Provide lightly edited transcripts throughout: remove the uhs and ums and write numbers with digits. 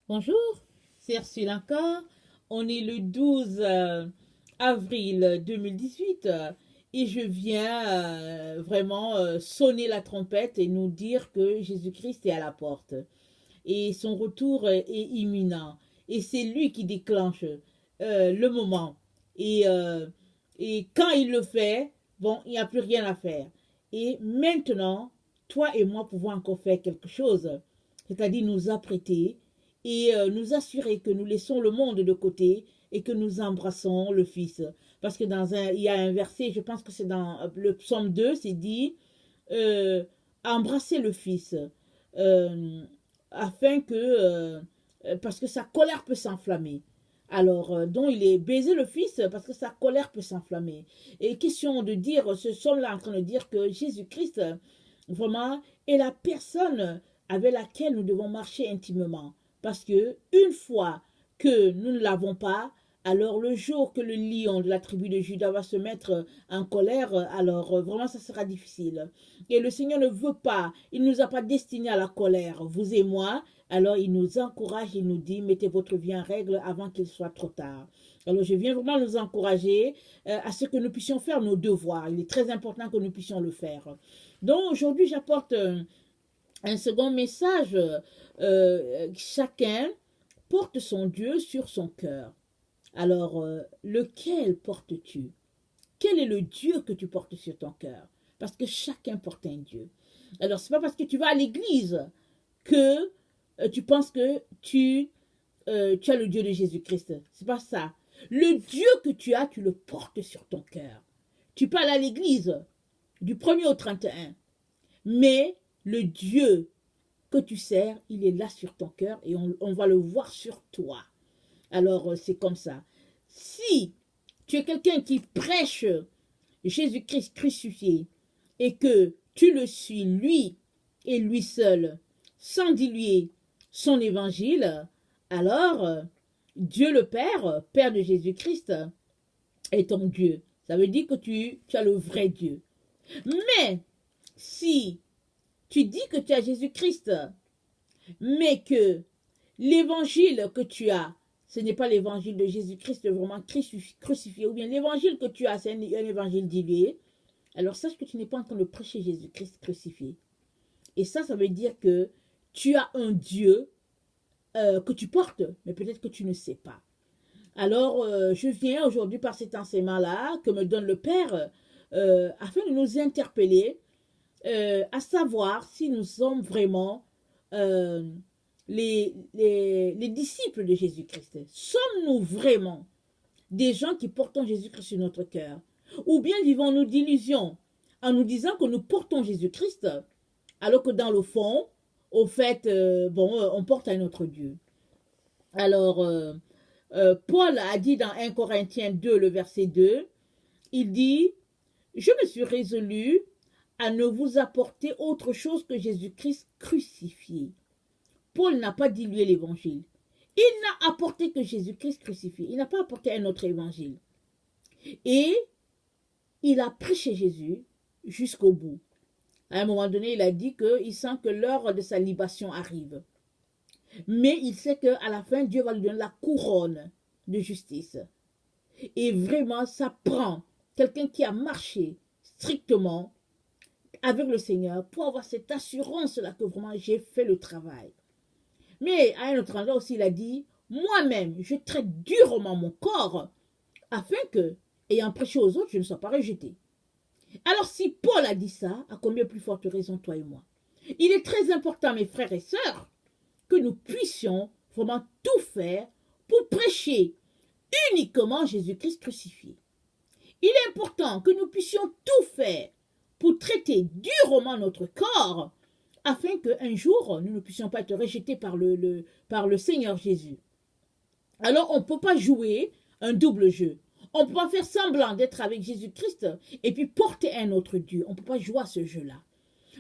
Bonjour, c'est Ursule encore. On est le 12 avril 2018 et je viens vraiment sonner la trompette et nous dire que Jésus-Christ est à la porte et son retour est imminent. Et c'est lui qui déclenche le moment. Et, euh, et quand il le fait, bon, il n'y a plus rien à faire. Et maintenant, toi et moi pouvons encore faire quelque chose, c'est-à-dire nous apprêter et nous assurer que nous laissons le monde de côté et que nous embrassons le Fils. Parce que il y a un verset, je pense que c'est dans le psaume 2, c'est dit euh, embrasser le Fils. Euh, Afin que, parce que sa colère peut s'enflammer. Alors, donc il est baiser le Fils parce que sa colère peut s'enflammer. Et question de dire, ce sommes-là en train de dire que Jésus-Christ, vraiment, est la personne avec laquelle nous devons marcher intimement. Parce que une fois que nous ne l'avons pas, alors le jour que le lion de la tribu de Judas va se mettre en colère, alors vraiment ça sera difficile. Et le Seigneur ne veut pas, il ne nous a pas destinés à la colère, vous et moi. Alors il nous encourage, il nous dit, mettez votre vie en règle avant qu'il soit trop tard. Alors je viens vraiment nous encourager à ce que nous puissions faire nos devoirs. Il est très important que nous puissions le faire. Donc aujourd'hui j'apporte un second message. Chacun porte son Dieu sur son cœur. Alors, lequel portes-tu? Quel est le Dieu que tu portes sur ton cœur? Parce que chacun porte un Dieu. Alors, c'est pas parce que tu vas à l'église que tu penses que tu as le Dieu de Jésus-Christ. C'est pas ça. Le Dieu que tu as, tu le portes sur ton cœur. Tu peux aller à l'église du 1er au 31, mais le Dieu que tu sers, il est là sur ton cœur et on va le voir sur toi. Alors, c'est comme ça. Si tu es quelqu'un qui prêche Jésus-Christ crucifié et que tu le suis, lui et lui seul, sans diluer son évangile, alors Dieu le Père, Père de Jésus-Christ, est ton Dieu. Ça veut dire que tu as le vrai Dieu. Mais si tu dis que tu as Jésus-Christ, mais que l'évangile que tu as, ce n'est pas l'évangile de Jésus-Christ vraiment crucifié, ou bien l'évangile que tu as, c'est un évangile dilué, alors sache que tu n'es pas en train de prêcher Jésus-Christ crucifié. Et ça veut dire que tu as un Dieu que tu portes, mais peut-être que tu ne sais pas. Alors, je viens aujourd'hui par cet enseignement-là que me donne le Père, afin de nous interpeller, à savoir si nous sommes vraiment euh, les disciples de Jésus-Christ. Sommes-nous vraiment des gens qui portons Jésus-Christ sur notre cœur? Ou bien vivons-nous d'illusions en nous disant que nous portons Jésus-Christ, alors que dans le fond, au fait, on porte un autre Dieu. Alors, Paul a dit dans 1 Corinthiens 2, le verset 2, il dit, je me suis résolu à ne vous apporter autre chose que Jésus-Christ crucifié. Paul n'a pas dilué l'évangile. Il n'a apporté que Jésus-Christ crucifié. Il n'a pas apporté un autre évangile. Et il a prêché Jésus jusqu'au bout. À un moment donné, il a dit qu'il sent que l'heure de sa libation arrive. Mais il sait qu'à la fin, Dieu va lui donner la couronne de justice. Et vraiment, ça prend quelqu'un qui a marché strictement avec le Seigneur pour avoir cette assurance-là que vraiment j'ai fait le travail. Mais à un autre endroit aussi, il a dit, moi-même, je traite durement mon corps afin que, ayant prêché aux autres, je ne sois pas rejeté. Alors si Paul a dit ça, à combien plus forte raison toi et moi? Il est très important, mes frères et sœurs, que nous puissions vraiment tout faire pour prêcher uniquement Jésus-Christ crucifié. Il est important que nous puissions tout faire pour traiter durement notre corps afin qu'un jour, nous ne puissions pas être rejetés par le Seigneur Jésus. Alors, on ne peut pas jouer un double jeu. On ne peut pas faire semblant d'être avec Jésus-Christ et puis porter un autre Dieu. On ne peut pas jouer à ce jeu-là.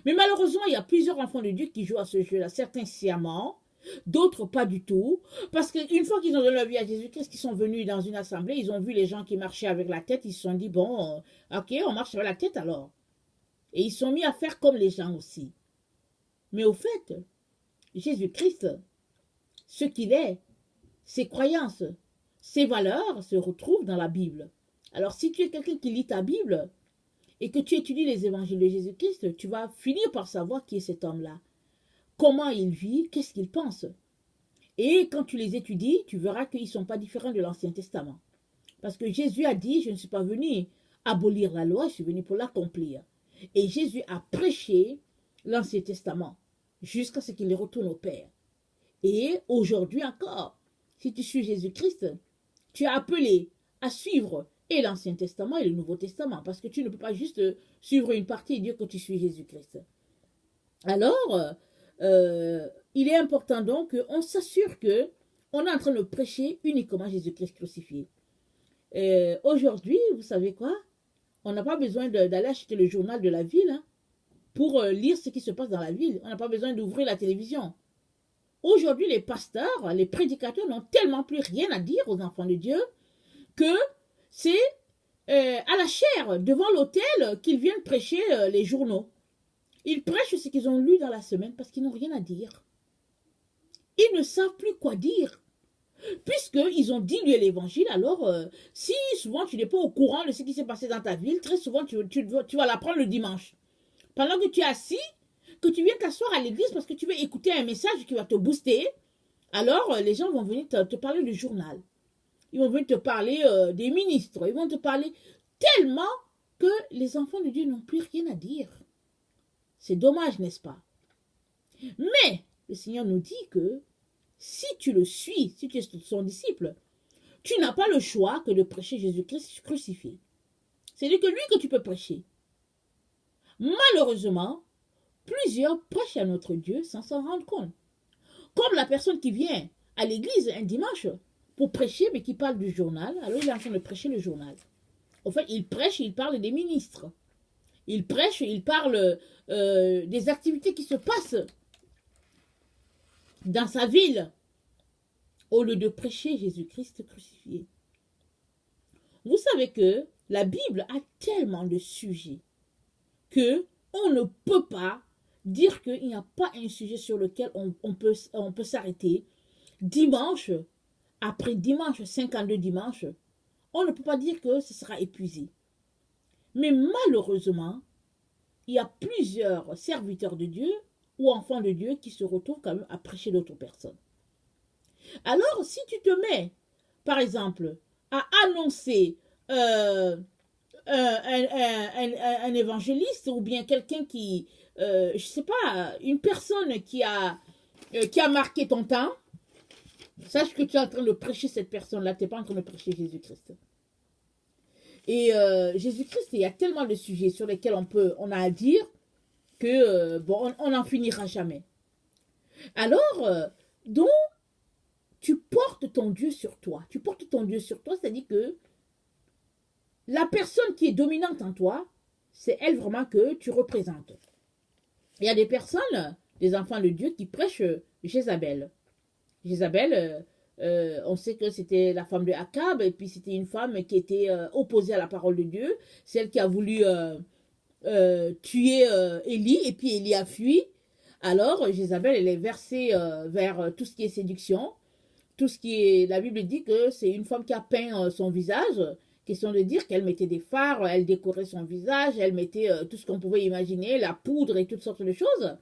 Mais malheureusement, il y a plusieurs enfants de Dieu qui jouent à ce jeu-là. Certains sciemment, d'autres pas du tout. Parce qu'une fois qu'ils ont donné leur vie à Jésus-Christ, qu'ils sont venus dans une assemblée, ils ont vu les gens qui marchaient avec la tête, ils se sont dit, bon, ok, on marche avec la tête alors. Et ils sont mis à faire comme les gens aussi. Mais au fait, Jésus-Christ, ce qu'il est, ses croyances, ses valeurs se retrouvent dans la Bible. Alors si tu es quelqu'un qui lit ta Bible et que tu étudies les évangiles de Jésus-Christ, tu vas finir par savoir qui est cet homme-là, comment il vit, qu'est-ce qu'il pense. Et quand tu les étudies, tu verras qu'ils ne sont pas différents de l'Ancien Testament. Parce que Jésus a dit, je ne suis pas venu abolir la loi, je suis venu pour l'accomplir. Et Jésus a prêché l'Ancien Testament jusqu'à ce qu'il retourne au Père. Et aujourd'hui encore, si tu suis Jésus-Christ, tu es appelé à suivre et l'Ancien Testament et le Nouveau Testament, parce que tu ne peux pas juste suivre une partie et dire que tu suis Jésus-Christ. Alors, il est important donc qu'on s'assure qu'on est en train de prêcher uniquement Jésus-Christ crucifié. Aujourd'hui, vous savez quoi? On n'a pas besoin d'aller acheter le journal de la ville pour lire ce qui se passe dans la ville. On n'a pas besoin d'ouvrir la télévision. Aujourd'hui, les pasteurs, les prédicateurs n'ont tellement plus rien à dire aux enfants de Dieu que c'est à la chaire, devant l'autel, qu'ils viennent prêcher les journaux. Ils prêchent ce qu'ils ont lu dans la semaine parce qu'ils n'ont rien à dire. Ils ne savent plus quoi dire. Puisqu'ils ont dilué l'évangile, alors si souvent tu n'es pas au courant de ce qui s'est passé dans ta ville, très souvent tu vas l'apprendre le dimanche. Pendant que tu es assis, que tu viens t'asseoir à l'église parce que tu veux écouter un message qui va te booster, alors les gens vont venir te parler du journal. Ils vont venir te parler des ministres. Ils vont te parler tellement que les enfants de Dieu n'ont plus rien à dire. C'est dommage, n'est-ce pas? Mais le Seigneur nous dit que si tu le suis, si tu es son disciple, tu n'as pas le choix que de prêcher Jésus-Christ crucifié. C'est-à-dire que lui que tu peux prêcher. Malheureusement, plusieurs prêchent à notre Dieu sans s'en rendre compte. Comme la personne qui vient à l'église un dimanche pour prêcher, mais qui parle du journal, alors il est en train de prêcher le journal. En fait, il prêche, il parle des ministres. Il prêche, il parle des activités qui se passent dans sa ville, au lieu de prêcher Jésus-Christ crucifié. Vous savez que la Bible a tellement de sujets que on ne peut pas dire qu'il n'y a pas un sujet sur lequel on peut s'arrêter. Dimanche, après dimanche, 52 dimanches, on ne peut pas dire que ce sera épuisé. Mais malheureusement, il y a plusieurs serviteurs de Dieu ou enfants de Dieu qui se retrouvent quand même à prêcher d'autres personnes. Alors, si tu te mets, par exemple, à annoncer un évangéliste ou bien quelqu'un qui, je ne sais pas, une personne qui a marqué ton temps, sache que tu es en train de prêcher cette personne-là, tu n'es pas en train de prêcher Jésus-Christ. Et Jésus-Christ, il y a tellement de sujets sur lesquels on a à dire que, bon, on n'en finira jamais. Alors, donc, tu portes ton Dieu sur toi. Tu portes ton Dieu sur toi, c'est-à-dire que la personne qui est dominante en toi, c'est elle vraiment que tu représentes. Il y a des personnes, des enfants de Dieu, qui prêchent Jézabel. Jézabel, on sait que c'était la femme de Akab, et puis c'était une femme qui était opposée à la parole de Dieu, celle qui a voulu tuer Élie, et puis Élie a fui. Alors, Jézabel, elle est versée vers tout ce qui est séduction, tout ce qui est... La Bible dit que c'est une femme qui a peint son visage, question de dire qu'elle mettait des fards, elle décorait son visage, elle mettait tout ce qu'on pouvait imaginer, la poudre et toutes sortes de choses.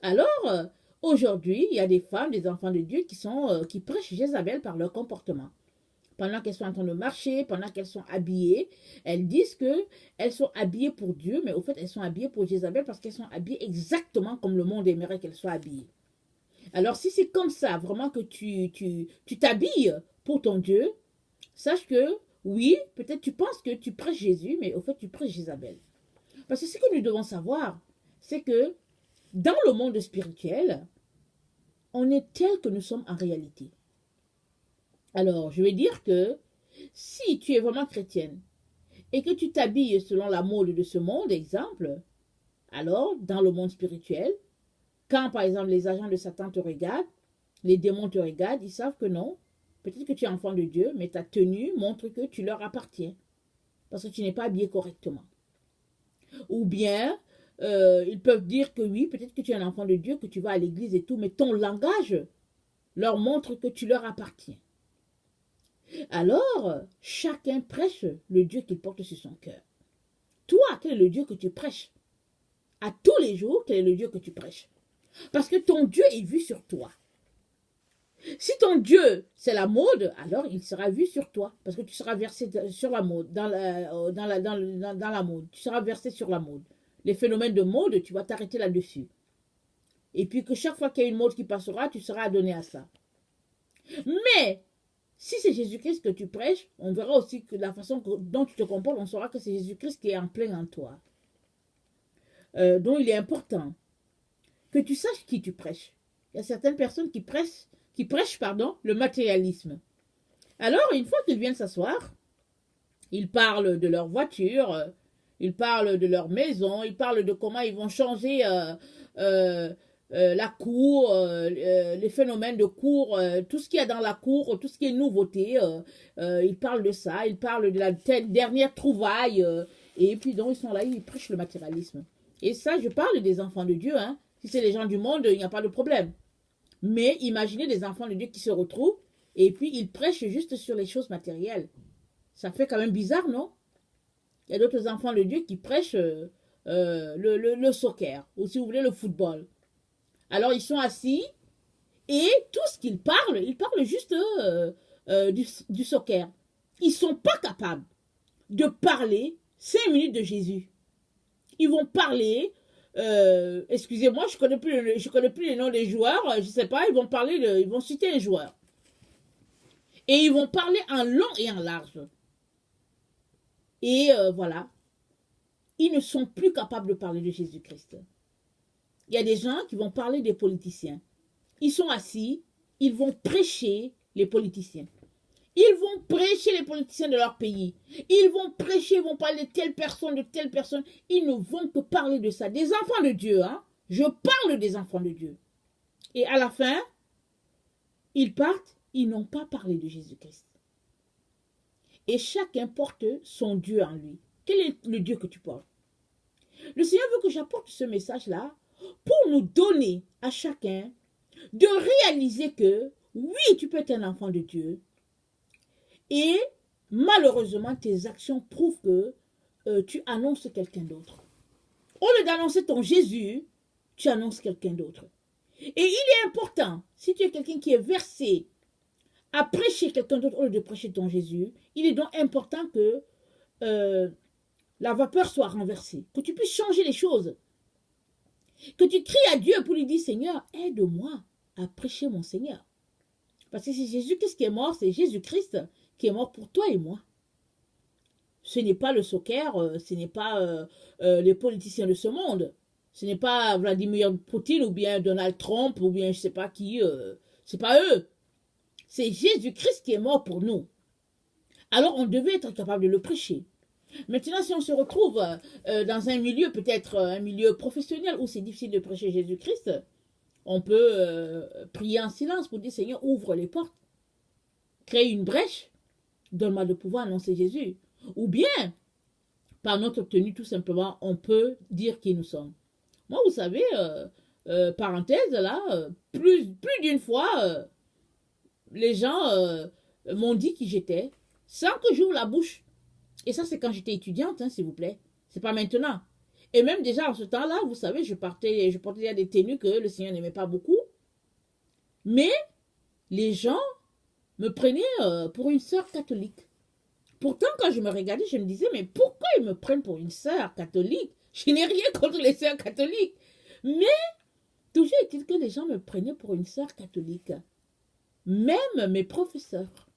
Alors, aujourd'hui, il y a des femmes, des enfants de Dieu qui prêchent Jézabel par leur comportement. Pendant qu'elles sont en train de marcher, pendant qu'elles sont habillées, elles disent qu'elles sont habillées pour Dieu, mais au fait, elles sont habillées pour Jézabel parce qu'elles sont habillées exactement comme le monde aimerait qu'elles soient habillées. Alors, si c'est comme ça, vraiment que tu t'habilles pour ton Dieu, sache que, oui, peut-être tu penses que tu prêches Jésus, mais au fait, tu prêches Jézabel. Parce que ce que nous devons savoir, c'est que dans le monde spirituel, on est tel que nous sommes en réalité. Alors, je vais dire que si tu es vraiment chrétienne et que tu t'habilles selon la mode de ce monde, exemple, alors, dans le monde spirituel, quand, par exemple, les agents de Satan te regardent, les démons te regardent, ils savent que non. Peut-être que tu es enfant de Dieu, mais ta tenue montre que tu leur appartiens. Parce que tu n'es pas habillé correctement. Ou bien, ils peuvent dire que oui, peut-être que tu es un enfant de Dieu, que tu vas à l'église et tout, mais ton langage leur montre que tu leur appartiens. Alors, chacun prêche le Dieu qu'il porte sur son cœur. Toi, quel est le Dieu que tu prêches? À tous les jours, quel est le Dieu que tu prêches? Parce que ton Dieu est vu sur toi. Si ton Dieu, c'est la mode, alors il sera vu sur toi. Parce que tu seras versé sur la mode, dans la mode. Tu seras versé sur la mode. Les phénomènes de mode, tu vas t'arrêter là-dessus. Et puis que chaque fois qu'il y a une mode qui passera, tu seras adonné à ça. Mais, si c'est Jésus-Christ que tu prêches, on verra aussi que la façon dont tu te comportes, on saura que c'est Jésus-Christ qui est en plein en toi. Donc il est important que tu saches qui tu prêches. Il y a certaines personnes qui prêchent le matérialisme. Alors, une fois qu'ils viennent s'asseoir, ils parlent de leur voiture, ils parlent de leur maison, ils parlent de comment ils vont changer la cour, les phénomènes de cour, tout ce qu'il y a dans la cour, tout ce qui est nouveauté. Ils parlent de ça, ils parlent de la dernière trouvaille. Et puis donc, ils sont là, ils prêchent le matérialisme. Et ça, je parle des enfants de Dieu. Hein. Si c'est les gens du monde, il n'y a pas de problème. Mais imaginez des enfants de Dieu qui se retrouvent et puis ils prêchent juste sur les choses matérielles. Ça fait quand même bizarre, non? Il y a d'autres enfants de Dieu qui prêchent le soccer, ou si vous voulez le football. Alors ils sont assis et tout ce qu'ils parlent juste du soccer. Ils ne sont pas capables de parler 5 minutes de Jésus. Ils vont parler, excusez-moi, je connais plus les noms des joueurs, je sais pas, ils vont citer un joueur. Et ils vont parler en long et en large. Et voilà. Ils ne sont plus capables de parler de Jésus-Christ. Il y a des gens qui vont parler des politiciens. Ils sont assis, ils vont prêcher les politiciens. Ils vont prêcher les politiciens de leur pays. Ils vont prêcher, ils vont parler de telle personne, de telle personne. Ils ne vont que parler de ça. Des enfants de Dieu, hein. Je parle des enfants de Dieu. Et à la fin, ils partent, ils n'ont pas parlé de Jésus-Christ. Et chacun porte son Dieu en lui. Quel est le Dieu que tu portes? Le Seigneur veut que j'apporte ce message-là pour nous donner à chacun de réaliser que, oui, tu peux être un enfant de Dieu. Et malheureusement, tes actions prouvent que tu annonces quelqu'un d'autre. Au lieu d'annoncer ton Jésus, tu annonces quelqu'un d'autre. Et il est important, si tu es quelqu'un qui est versé à prêcher quelqu'un d'autre au lieu de prêcher ton Jésus, il est donc important que la vapeur soit renversée, que tu puisses changer les choses, que tu cries à Dieu pour lui dire, Seigneur, aide-moi à prêcher mon Seigneur. Parce que c'est Jésus-Christ qui est mort, c'est Jésus-Christ qui est mort pour toi et moi. Ce n'est pas le soccer, ce n'est pas les politiciens de ce monde, ce n'est pas Vladimir Poutine ou bien Donald Trump ou bien je ne sais pas qui, c'est pas eux. C'est Jésus-Christ qui est mort pour nous. Alors on devait être capable de le prêcher. Maintenant, si on se retrouve dans un milieu, peut-être un milieu professionnel où c'est difficile de prêcher Jésus-Christ, on peut prier en silence pour dire, Seigneur, ouvre les portes, crée une brèche, donne-moi de pouvoir annoncer Jésus. Ou bien, par notre tenue, tout simplement, on peut dire qui nous sommes. Moi, vous savez, parenthèse, là, plus d'une fois, les gens m'ont dit qui j'étais, sans que j'ouvre la bouche. Et ça, c'est quand j'étais étudiante, hein, s'il vous plaît. C'est pas maintenant. Et même déjà, en ce temps-là, vous savez, je portais des tenues que le Seigneur n'aimait pas beaucoup. Mais les gens me prenaient pour une sœur catholique. Pourtant, quand je me regardais, je me disais, mais pourquoi ils me prennent pour une sœur catholique? Je n'ai rien contre les sœurs catholiques. Mais, toujours est-il que les gens me prenaient pour une sœur catholique. Même mes professeurs.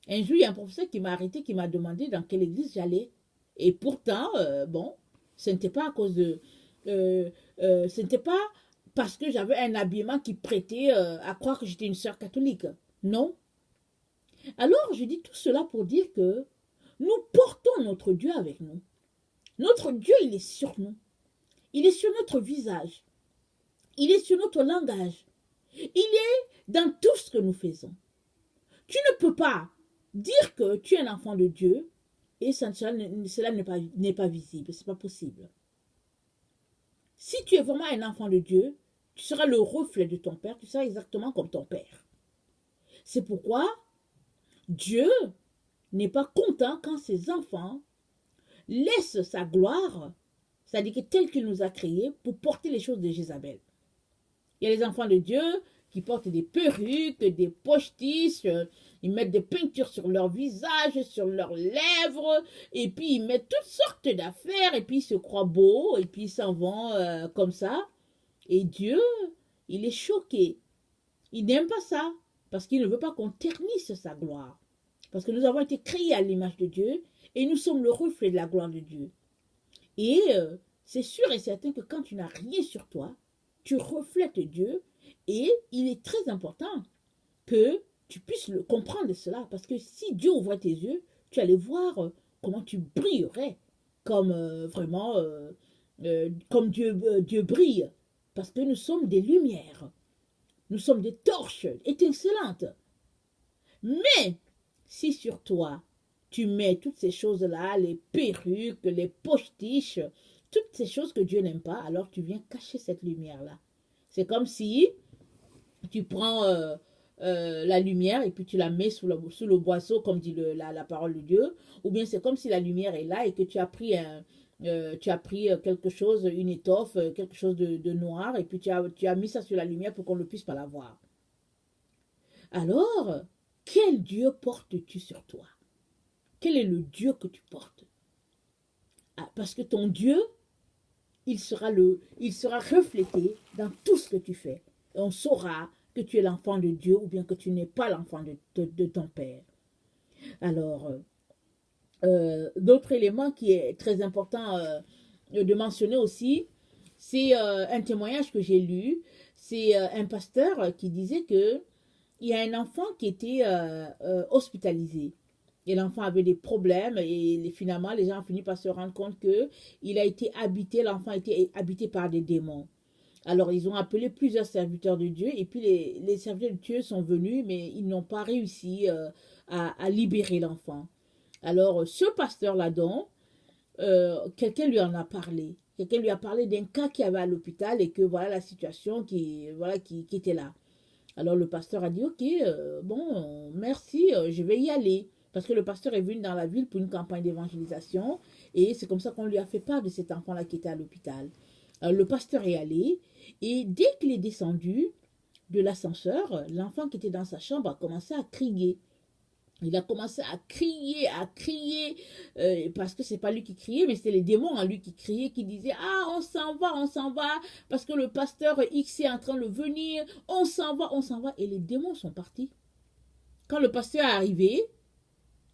Un jour, il y a un professeur qui m'a arrêté, qui m'a demandé dans quelle église j'allais. Et pourtant, bon, ce n'était pas à cause de... ce n'était pas parce que j'avais un habillement qui prêtait à croire que j'étais une sœur catholique. Non. Alors, je dis tout cela pour dire que nous portons notre Dieu avec nous. Notre Dieu, il est sur nous. Il est sur notre visage. Il est sur notre langage. Il est dans tout ce que nous faisons. Tu ne peux pas dire que tu es un enfant de Dieu et cela n'est pas visible. Ce n'est pas possible. Si tu es vraiment un enfant de Dieu, tu seras le reflet de ton Père. Tu seras exactement comme ton Père. C'est pourquoi Dieu n'est pas content quand ses enfants laissent sa gloire, c'est-à-dire que tel qu'il nous a créés, pour porter les choses de Jézabel. Il y a les enfants de Dieu qui portent des perruques, des postiches, ils mettent des peintures sur leur visage, sur leurs lèvres, et puis ils mettent toutes sortes d'affaires, et puis ils se croient beaux, et puis ils s'en vont comme ça. Et Dieu, il est choqué. Il n'aime pas ça, parce qu'il ne veut pas qu'on ternisse sa gloire. Parce que nous avons été créés à l'image de Dieu, et nous sommes le reflet de la gloire de Dieu. Et c'est sûr et certain que quand tu n'as rien sur toi, tu reflètes Dieu, et il est très important que tu puisses comprendre cela, parce que si Dieu ouvrait tes yeux, tu allais voir comment tu brillerais, comme vraiment, comme Dieu brille, parce que nous sommes des lumières, nous sommes des torches étincelantes. Mais si sur toi, tu mets toutes ces choses-là, les perruques, les postiches, toutes ces choses que Dieu n'aime pas, alors tu viens cacher cette lumière-là. C'est comme si tu prends la lumière et puis tu la mets sous le boisseau, comme dit la parole de Dieu, ou bien c'est comme si la lumière est là et que tu as pris quelque chose, une étoffe, quelque chose de noir, et puis tu as mis ça sur la lumière pour qu'on ne puisse pas la voir. Alors, quel Dieu portes-tu sur toi? Quel est le Dieu que tu portes? Parce que ton Dieu, il sera reflété dans tout ce que tu fais. Et on saura que tu es l'enfant de Dieu ou bien que tu n'es pas l'enfant de ton Père. Alors, d'autres éléments qui est très important de mentionner aussi, c'est un témoignage que j'ai lu. C'est un pasteur qui disait que il y a un enfant qui était hospitalisé. Et l'enfant avait des problèmes et finalement, les gens ont fini par se rendre compte que l'enfant a été habité par des démons. Alors, ils ont appelé plusieurs serviteurs de Dieu et puis les serviteurs de Dieu sont venus, mais ils n'ont pas réussi à libérer l'enfant. Alors, ce pasteur-là, donc, quelqu'un lui en a parlé. Quelqu'un lui a parlé d'un cas qu'il y avait à l'hôpital et que voilà la situation qui était là. Alors, le pasteur a dit, ok, bon, merci, je vais y aller. Parce que le pasteur est venu dans la ville pour une campagne d'évangélisation et c'est comme ça qu'on lui a fait part de cet enfant-là qui était à l'hôpital. Le pasteur est allé et dès qu'il est descendu de l'ascenseur, l'enfant qui était dans sa chambre a commencé à crier. Il a commencé à crier, parce que c'est pas lui qui criait, mais c'était les démons en lui qui criaient, qui disaient « Ah, on s'en va, parce que le pasteur X est en train de venir, on s'en va. » Et les démons sont partis. Quand le pasteur est arrivé,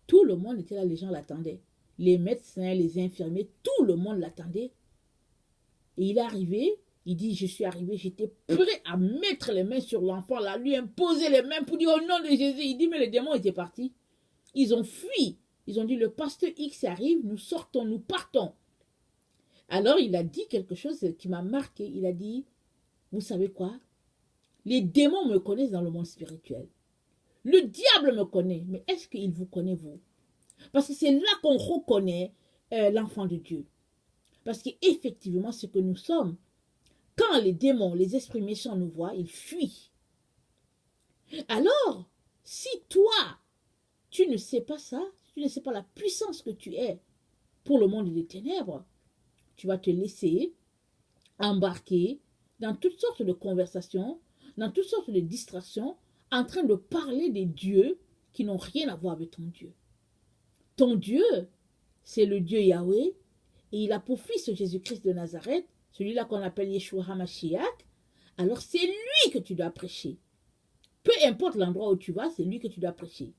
tout le monde était là, les gens l'attendaient. Les médecins, les infirmiers, tout le monde l'attendait. Et il est arrivé, il dit, je suis arrivé, j'étais prêt à mettre les mains sur l'enfant, là, lui imposer les mains pour dire au nom de Jésus. Il dit, mais les démons étaient partis. Ils ont fui. Ils ont dit, le pasteur X arrive, nous sortons, nous partons. Alors il a dit quelque chose qui m'a marqué. Il a dit, vous savez quoi? Les démons me connaissent dans le monde spirituel. Le diable me connaît, mais est-ce qu'il vous connaît, vous? Parce que c'est là qu'on reconnaît l'enfant de Dieu. Parce qu'effectivement, ce que nous sommes, quand les démons, les esprits méchants nous voient, ils fuient. Alors, si toi, tu ne sais pas ça, tu ne sais pas la puissance que tu es pour le monde des ténèbres, tu vas te laisser embarquer dans toutes sortes de conversations, dans toutes sortes de distractions, en train de parler des dieux qui n'ont rien à voir avec ton Dieu. Ton Dieu, c'est le Dieu Yahweh, et il a pour fils Jésus-Christ de Nazareth, celui-là qu'on appelle Yeshua HaMashiach. Alors c'est lui que tu dois prêcher. Peu importe l'endroit où tu vas, c'est lui que tu dois prêcher.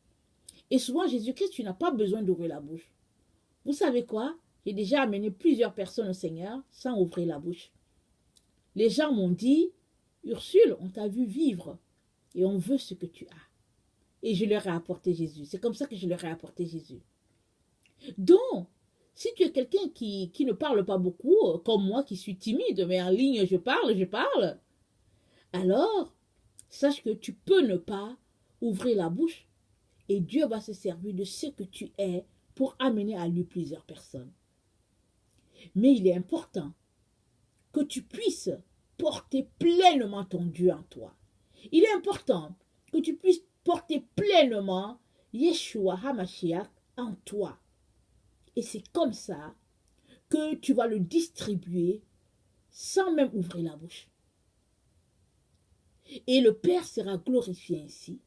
Et souvent, Jésus-Christ, tu n'as pas besoin d'ouvrir la bouche. Vous savez quoi? J'ai déjà amené plusieurs personnes au Seigneur sans ouvrir la bouche. Les gens m'ont dit, Ursule, on t'a vu vivre et on veut ce que tu as. Et je leur ai apporté Jésus. C'est comme ça que je leur ai apporté Jésus. Donc, si tu es quelqu'un qui ne parle pas beaucoup, comme moi qui suis timide, mais en ligne je parle, alors sache que tu peux ne pas ouvrir la bouche et Dieu va se servir de ce que tu es pour amener à lui plusieurs personnes. Mais il est important que tu puisses porter pleinement ton Dieu en toi. Il est important que tu puisses porter pleinement Yeshua HaMashiach en toi. Et c'est comme ça que tu vas le distribuer sans même ouvrir la bouche. Et le Père sera glorifié ainsi.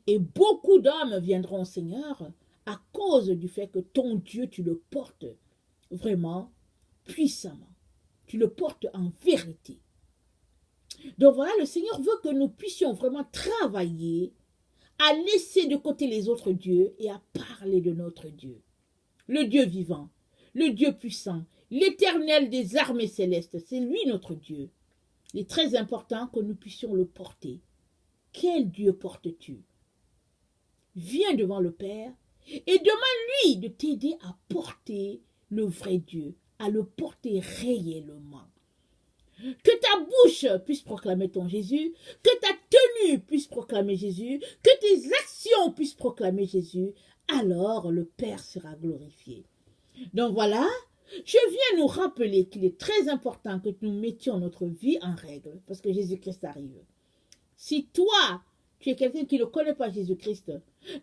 Et beaucoup d'hommes viendront au Seigneur à cause du fait que ton Dieu, tu le portes vraiment puissamment. Tu le portes en vérité. Donc voilà, le Seigneur veut que nous puissions vraiment travailler à laisser de côté les autres dieux et à parler de notre Dieu. Le Dieu vivant, le Dieu puissant, l'Éternel des armées célestes, c'est lui notre Dieu. Il est très important que nous puissions le porter. Quel Dieu portes-tu? Viens devant le Père et demande-lui de t'aider à porter le vrai Dieu, à le porter réellement. Que ta bouche puisse proclamer ton Jésus, que ta tenue puisse proclamer Jésus, que tes actions puissent proclamer Jésus, alors le Père sera glorifié. Donc voilà, je viens nous rappeler qu'il est très important que nous mettions notre vie en règle, parce que Jésus-Christ arrive. Si toi, tu es quelqu'un qui ne connaît pas Jésus-Christ,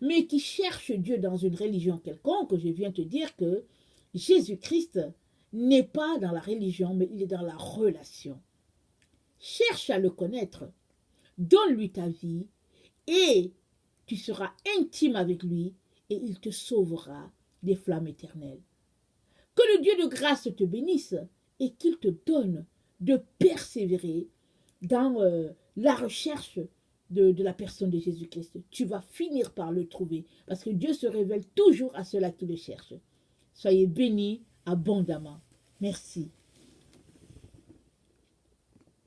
mais qui cherche Dieu dans une religion quelconque, je viens te dire que Jésus-Christ n'est pas dans la religion, mais il est dans la relation. Cherche à le connaître, donne-lui ta vie et tu seras intime avec lui et il te sauvera des flammes éternelles. Que le Dieu de grâce te bénisse et qu'il te donne de persévérer dans la recherche de la personne de Jésus-Christ. Tu vas finir par le trouver parce que Dieu se révèle toujours à ceux-là qui le cherchent. Soyez bénis abondamment. Merci.